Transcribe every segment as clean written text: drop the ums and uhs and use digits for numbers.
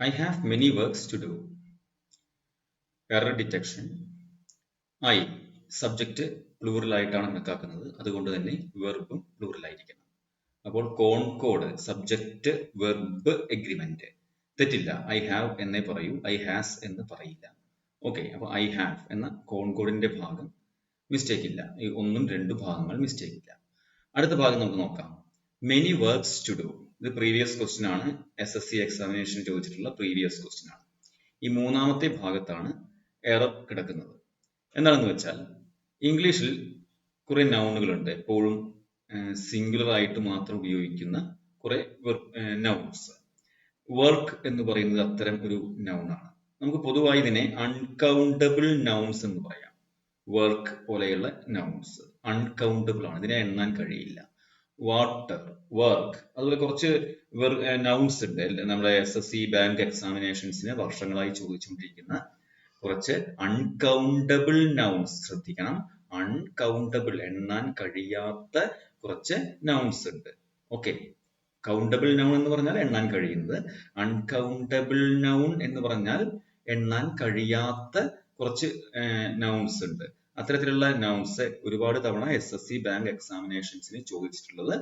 I have many works to do. Error detection. I subject plural ആയിട്ടാണ് കണക്കാക്കുന്നത്, അതുകൊണ്ട് തന്നെ വെർബും പ്ലൂറൽ ആയിരിക്കണം. അപ്പോൾ കോൺകോഡ് സബ്ജക്റ്റ് വെർബ് എഗ്രിമെന്റ് തെറ്റില്ല. ഐ ഹാവ് എന്നേ പറയൂ, ഐ ഹാസ് എന്ന് പറയില്ല. ഓക്കെ, അപ്പോൾ ഐ ഹാവ് എന്ന കോൺകോഡിന്റെ ഭാഗം മിസ്റ്റേക്ക് ഇല്ല. ഈ ഒന്നും രണ്ടു ഭാഗങ്ങൾ മിസ്റ്റേക്ക് ഇല്ല. അടുത്ത ഭാഗം നമുക്ക് നോക്കാം. Many works to do. ഇത് പ്രീവിയസ് ക്വസ്റ്റ്യൻ ആണ്, SSC എക്സാമിനേഷൻ ചോദിച്ചിട്ടുള്ള പ്രീവിയസ് ക്വസ്റ്റ്യൻ ആണ്. ഈ മൂന്നാമത്തെ ഭാഗത്താണ് എറർ കിടക്കുന്നത്. എന്താണെന്ന് വെച്ചാൽ ഇംഗ്ലീഷിൽ കുറെ നൗണുകളുണ്ട്, എപ്പോഴും സിംഗുലർ ആയിട്ട് മാത്രം ഉപയോഗിക്കുന്ന കുറെ നൗൺസ്. വർക്ക് എന്ന് പറയുന്നത് അത്തരം ഒരു നൗണാണ്. നമുക്ക് പൊതുവായി ഇതിനെ അൺകൗണ്ടബിൾ നൗൺസ് എന്ന് പറയാം. വർക്ക് പോലെയുള്ള നൗൺസ് അൺകൗണ്ടബിൾ ആണ്, ഇതിനെ എണ്ണാൻ കഴിയില്ല. വാട്ടർ, വർക്ക്, അതുപോലെ കുറച്ച് നൗൺസ് ഉണ്ട്. നമ്മുടെ SSC ബാങ്ക് എക്സാമിനേഷൻസിന് വർഷങ്ങളായി ചോദിച്ചുകൊണ്ടിരിക്കുന്ന കുറച്ച് അൺകൗണ്ടബിൾ നൗൺസ്. ശ്രദ്ധിക്കണം, അൺകൗണ്ടബിൾ, എണ്ണാൻ കഴിയാത്ത കുറച്ച് നൗൺസ് ഉണ്ട്. ഓക്കെ, കൗണ്ടബിൾ നൗൺ എന്ന് പറഞ്ഞാൽ എണ്ണാൻ കഴിയുന്നത്, അൺകൗണ്ടബിൾ നൗൺ എന്ന് പറഞ്ഞാൽ എണ്ണാൻ കഴിയാത്ത കുറച്ച് നൗൺസ് ഉണ്ട്. അത്തരത്തിലുള്ള നൗൺസ് ഒരുപാട് തവണ SSC ബാങ്ക് എക്സാമിനേഷൻസിന് ചോദിച്ചിട്ടുള്ളത്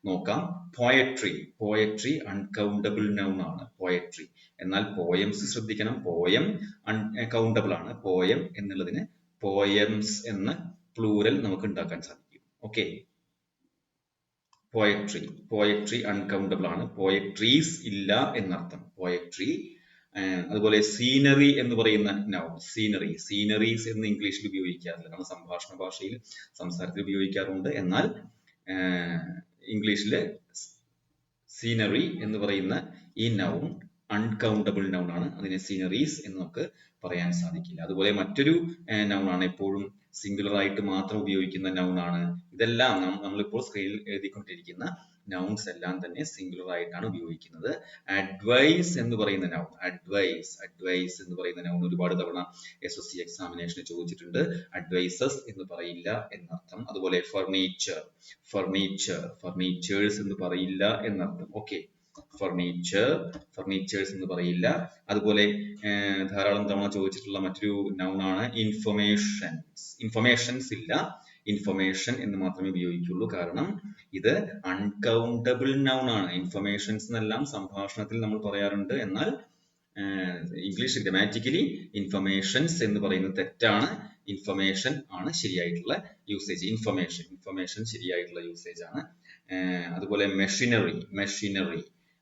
നോക്കാം. പോയട്രി അൺകൗണ്ടബിൾ നൗൺ ആണ്, പോയട്രി. എന്നാൽ പോയംസ് ശ്രദ്ധിക്കണം, പോയം കൗണ്ടബിൾ ആണ്. പോയം എന്നുള്ളതിന് പോയംസ് എന്ന പ്ലൂരൽ നമുക്ക് ഉണ്ടാക്കാൻ സാധിക്കും. ഓക്കെ, പോയട്രി അൺകൗണ്ടബിൾ ആണ്, പോയട്രീസ് ഇല്ല എന്നർത്ഥം, പോയട്രി. അതുപോലെ സീനറി എന്ന് പറയുന്ന നൗൺ, സീനറീസ് എന്ന് ഇംഗ്ലീഷിൽ ഉപയോഗിക്കാറില്ല. നമ്മൾ സംഭാഷണ ഭാഷയിൽ സംസാരത്തിൽ ഉപയോഗിക്കാറുണ്ട്, എന്നാൽ ഇംഗ്ലീഷിലെ സീനറി എന്ന് പറയുന്ന ഈ നൗൺ അൺകൗണ്ടബിൾ നൗൺ ആണ്. അതിനെ സീനറീസ് എന്ന് നമുക്ക് പറയാൻ സാധിക്കില്ല. അതുപോലെ മറ്റൊരു നൗൺ ആണ്, എപ്പോഴും സിംഗുലർ ആയിട്ട് മാത്രം ഉപയോഗിക്കുന്ന നൗൺ ആണ്. ഇതെല്ലാം നമ്മളിപ്പോൾ സ്ക്രീനിൽ എഴുതിക്കൊണ്ടിരിക്കുന്ന നൗൺസ് എല്ലാം തന്നെ സിംഗുലർ ആയിട്ടാണ് ഉപയോഗിക്കുന്നത്. അഡ്വൈസ് എന്ന് പറയുന്ന നൗൺ, അഡ്വൈസ് എന്ന് പറയുന്ന നൗൺ ഒരുപാട് തവണ SSC എക്സാമിനേഷന് ചോദിച്ചിട്ടുണ്ട്. അഡ്വൈസസ് എന്ന് പറയില്ല എന്നർത്ഥം. അതുപോലെ ഫർണിച്ചേഴ്സ് എന്ന് പറയില്ല എന്നർത്ഥം. ഓക്കെ, ഫർണിച്ചേഴ്സ് എന്ന് പറയില്ല. അതുപോലെ ധാരാളം തവണ ചോദിച്ചിട്ടുള്ള മറ്റൊരു നൗൺ ആണ് ഇൻഫർമേഷൻസ് ഇല്ല, ഇൻഫർമേഷൻ എന്ന് മാത്രമേ ഉപയോഗിക്കുള്ളൂ. കാരണം ഇത് അൺകൗണ്ടബിൾ നൗൺ ആണ്. ഇൻഫർമേഷൻസ് എന്നെല്ലാം സംഭാഷണത്തിൽ നമ്മൾ പറയാറുണ്ട്, എന്നാൽ ഇംഗ്ലീഷ് ഗ്രാമാറ്റിക്കലി ഇൻഫർമേഷൻസ് എന്ന് പറയുന്നത് തെറ്റാണ്. ഇൻഫർമേഷൻ ആണ് ശരിയായിട്ടുള്ള യൂസേജ്. ഇൻഫർമേഷൻ ശരിയായിട്ടുള്ള യൂസേജ് ആണ്. അതുപോലെ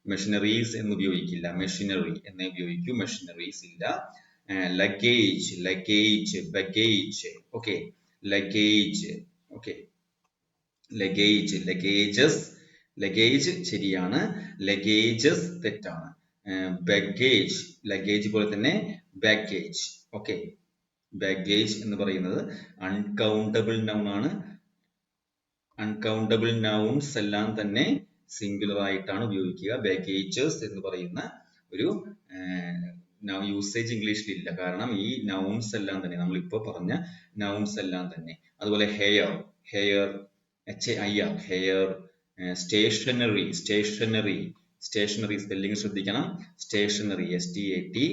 മെഷീനറീസ് എന്ന് ഉപയോഗിക്കില്ല, മെഷീനറി എന്നേ ഉപയോഗിക്കൂ, മെഷീനറീസ് ഇല്ല. ലഗേജ്, ഓക്കെ, ലഗേജ് ശരിയാണ്, ലഗേജസ് തെറ്റാണ്. ലഗേജ് പോലെ തന്നെ ബാഗേജ്. ഓക്കെ, ബാഗേജ് എന്ന് പറയുന്നത് അൺകൗണ്ടബിൾ നൗൺ ആണ്. അൺകൗണ്ടബിൾ നൗൺസ് എല്ലാം തന്നെ സിംഗുലർ ആയിട്ടാണ് ഉപയോഗിക്കുക. ബാഗേജസ് എന്ന് പറയുന്ന ഒരു യൂസേജ് ഇംഗ്ലീഷിൽ ഇല്ല. കാരണം ഈ നൗൺസ് എല്ലാം തന്നെ, നമ്മളിപ്പോ പറഞ്ഞ നൗൺസ് എല്ലാം തന്നെ. അതുപോലെ ഹെയർ, ഹെയർ. സ്റ്റേഷനറി സ്പെല്ലിംഗ് ശ്രദ്ധിക്കണം. സ്റ്റേഷനറി, STATIONERY,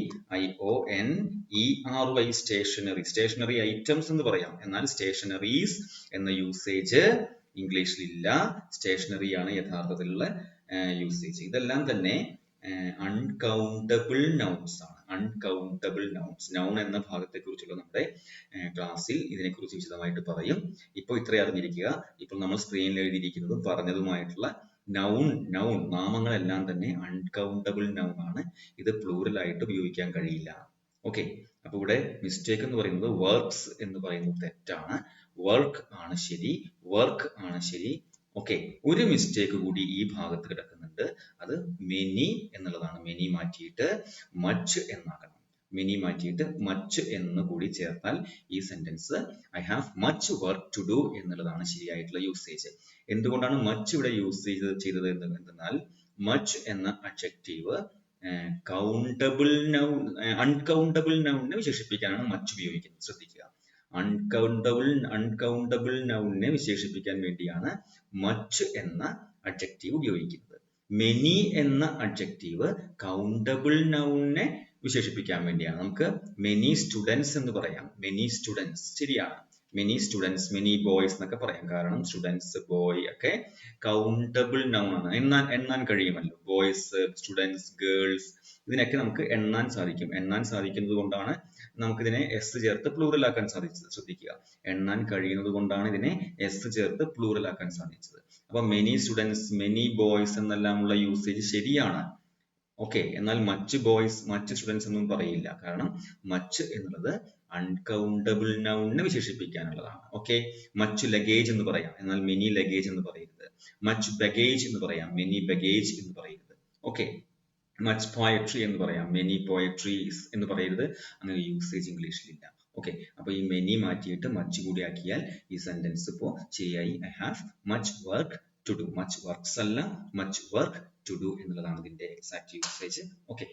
സ്റ്റേഷനറി ഐറ്റംസ് എന്ന് പറയാം, എന്നാൽ സ്റ്റേഷനറീസ് എന്ന യൂസേജ് ഇംഗ്ലീഷിൽ ഇല്ല. സ്റ്റേഷനറി ആണ് യഥാർത്ഥത്തിലുള്ള യൂസേജ്. ഇതെല്ലാം തന്നെ അൺകൗണ്ടബിൾ നൗൺസ് ആണ്. നൗൺ എന്ന ഭാഗത്തെ കുറിച്ചുള്ള നമ്മുടെ ക്ലാസ്സിൽ ഇതിനെക്കുറിച്ച് വിശദമായിട്ട് പറയും. ഇപ്പോൾ ഇത്രയും അറിഞ്ഞിരിക്കുക. ഇപ്പോൾ നമ്മൾ സ്ക്രീനിൽ എഴുതിയിരിക്കുന്നതും പറഞ്ഞതുമായിട്ടുള്ള നൗൺ നാമങ്ങളെല്ലാം തന്നെ അൺകൗണ്ടബിൾ നൗൺ ആണ്. ഇത് പ്ലൂറൽ ആയിട്ട് ഉപയോഗിക്കാൻ കഴിയില്ല. ഓക്കെ, അപ്പൊ ഇവിടെ മിസ്റ്റേക്ക് എന്ന് പറയുന്നത് വർക്ക്സ് എന്ന് പറയുന്നത് തെറ്റാണ്. വർക്ക് ആണ് ശരി. ഓക്കെ, ഒരു മിസ്റ്റേക്ക് കൂടി ഈ ഭാഗത്ത് കിടക്കുന്നുണ്ട്. അത് മെനി എന്നുള്ളതാണ്. മെനി മാറ്റിയിട്ട് മച്ച് എന്നാക്കണം. മെനി മാറ്റിയിട്ട് മച്ച് എന്ന് കൂടി ചേർത്താൽ ഈ sentence I have much work to do എന്നുള്ളതാണ് ശരിയായിട്ടുള്ള യൂസേജ്. എന്തുകൊണ്ടാണ് മച്ച് ഇവിടെ യൂസ് ചെയ്തത് എന്തെന്നാൽ മച്ച് എന്ന അഡ്ജക്റ്റീവ് അൺകൗണ്ടബിൾ നൗണിനെ വിശേഷിപ്പിക്കാനാണ് മച്ച് ഉപയോഗിക്കുന്നത്. ശ്രദ്ധിക്കുക, അൺകൗണ്ടബിൾ നൗണിനെ വിശേഷിപ്പിക്കാൻ വേണ്ടിയാണ് മച്ച് എന്ന അഡ്ജക്റ്റീവ് ഉപയോഗിക്കുന്നത്. മെനി എന്ന അഡ്ജക്റ്റീവ് കൗണ്ടബിൾ നൗണിനെ വിശേഷിപ്പിക്കാൻ വേണ്ടിയാണ്. നമുക്ക് മെനി സ്റ്റുഡൻസ് എന്ന് പറയാം. മെനി സ്റ്റുഡൻസ് ശരിയാണ്. മെനി സ്റ്റുഡൻസ്, മെനി ബോയ്സ് എന്നൊക്കെ പറയാം. കാരണം സ്റ്റുഡൻസ്, ബോയ് ഒക്കെ കൗണ്ടബിൾ നൗൺ ആണ്. എണ്ണാൻ കഴിയുമല്ലോ. ബോയ്സ്, സ്റ്റുഡൻസ്, ഗേൾസ് ഇതിനൊക്കെ നമുക്ക് എണ്ണാൻ സാധിക്കും. എണ്ണാൻ സാധിക്കുന്നത് കൊണ്ടാണ് നമുക്കിതിനെ എസ് ചേർത്ത് പ്ലൂറൽ ആക്കാൻ സാധിച്ചത്. ശ്രദ്ധിക്കുക, എണ്ണാൻ കഴിയുന്നത് കൊണ്ടാണ് ഇതിനെ എസ് ചേർത്ത് പ്ലൂറൽ ആക്കാൻ സാധിച്ചത്. അപ്പൊ മെനി സ്റ്റുഡൻസ്, മെനി ബോയ്സ് എന്നെല്ലാമുള്ള യൂസേജ് ശരിയാണ്. ഓക്കെ, എന്നാൽ മച്ച് ബോയ്സ്, മച്ച് സ്റ്റുഡൻസ് ഒന്നും പറയില്ല. കാരണം മച്ച് എന്നുള്ളത് അൺകൗണ്ടബിൾ നൗണിനെ വിശേഷിപ്പിക്കാനുള്ളതാണ്. ഓക്കെ, മച്ച് ലഗേജ് എന്ന് പറയാം, എന്നാൽ മെനി ലഗേജ് എന്ന് പറയരുത്. മച്ച് ബഗേജ് എന്ന് പറയാം, മെനി ബഗേജ് എന്ന് പറയരുത്. ഓക്കെ, മച്ച് പോയട്രി എന്ന് പറയാം, മെനി പോയട്രീസ് എന്ന് പറയരുത്. അങ്ങനെ യൂസേജ് ഇംഗ്ലീഷിലില്ല. ഓക്കെ, അപ്പൊ ഈ മെനി മാറ്റിയിട്ട് മച്ച് കൂടി ആക്കിയാൽ ഈ സെന്റൻസ് ഇപ്പോ ശരിയായി. I have much work to do. Much works അല്ല, മച്ച് വർക്ക് ടു ഡു എന്നുള്ളതാണ് ഇതിന്റെ എക്സാക്ട് യൂസേജ്. ഓക്കെ,